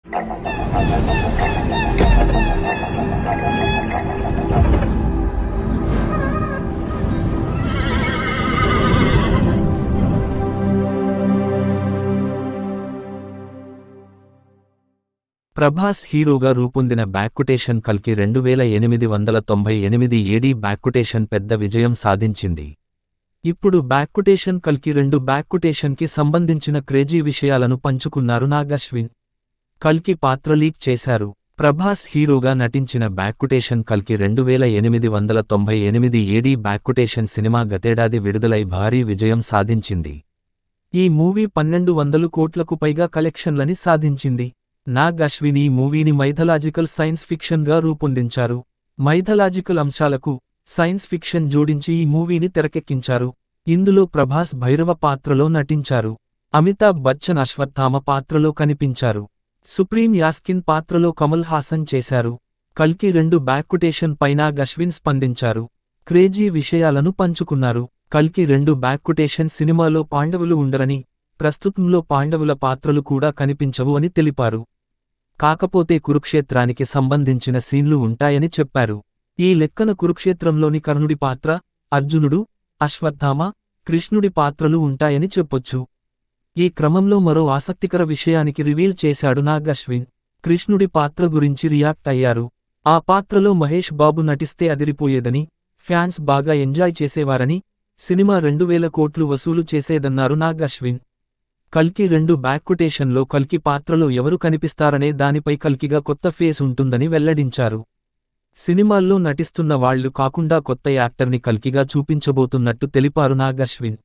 ప్రభాస్ హీరోగా రూపొందిన బ్యాక్కుటేషన్ కల్కి 2898 ఏడీ బ్యాక్కుటేషన్ పెద్ద విజయం సాధించింది. ఇప్పుడు బ్యాక్కుటేషన్ కల్కి 2 బ్యాక్కుటేషన్కి సంబంధించిన క్రేజీ విషయాలను పంచుకున్నారు నాగ్ అశ్విన్. కల్కి పాత్ర లీక్ చేశారు. ప్రభాస్ హీరోగా నటించిన బ్యాక్కుటేషన్ కల్కి 2898 ఏడీ బ్యాక్కుటేషన్ సినిమా గతేడాది విడుదలై భారీ విజయం సాధించింది. ఈ మూవీ 1200 కోట్లకు పైగా కలెక్షన్లని సాధించింది. నాగ్ అశ్విన్ ఈ మూవీని మైథలాజికల్ సైన్స్ ఫిక్షన్గా రూపొందించారు. మైథలాజికల్ అంశాలకు సైన్స్ ఫిక్షన్ జోడించి ఈ మూవీని తెరకెక్కించారు. ఇందులో ప్రభాస్ భైరవ పాత్రలో నటించారు. అమితాబ్ బచ్చన్ అశ్వత్థామ పాత్రలో కనిపించారు. సుప్రీం యాస్కిన్ పాత్రలో కమల్ హాసన్ చేశారు. కల్కి 2 బ్యాక్కుటేషన్ పై నాగ్ అశ్విన్ స్పందించారు. క్రేజీ విషయాలను పంచుకున్నారు. కల్కి 2 బ్యాక్కుటేషన్ సినిమాలో పాండవులు ఉండరని, ప్రస్తుతంలో పాండవుల పాత్రలు కూడా కనిపించవు అని తెలిపారు. కాకపోతే కురుక్షేత్రానికి సంబంధించిన సీన్లు ఉంటాయని చెప్పారు. ఈ లెక్కన కురుక్షేత్రంలోని కర్ణుడి పాత్ర, అర్జునుడు, అశ్వత్థామ, కృష్ణుడి పాత్రలు ఉంటాయని చెప్పొచ్చు. ఈ క్రమంలో మరో ఆసక్తికర విషయానికి రివీల్ చేశాడు నాగ్ అశ్విన్. కృష్ణుడి పాత్ర గురించి రియాక్ట్ అయ్యారు. ఆ పాత్రలో మహేష్ బాబు నటిస్తే అదిరిపోయేదని, ఫ్యాన్స్ బాగా ఎంజాయ్ చేసేవారని, సినిమా 2000 కోట్లు వసూలు చేసేదన్నారు నాగ్ అశ్విన్. కల్కి 2 బ్యాక్కుటేషన్లో కల్కి పాత్రలో ఎవరు కనిపిస్తారనే దానిపై కల్కిగా కొత్త ఫేస్ ఉంటుందని వెల్లడించారు. సినిమాల్లో నటిస్తున్న వాళ్లు కాకుండా కొత్త యాక్టర్ని కల్కిగా చూపించబోతున్నట్టు తెలిపారు నాగ్ అశ్విన్.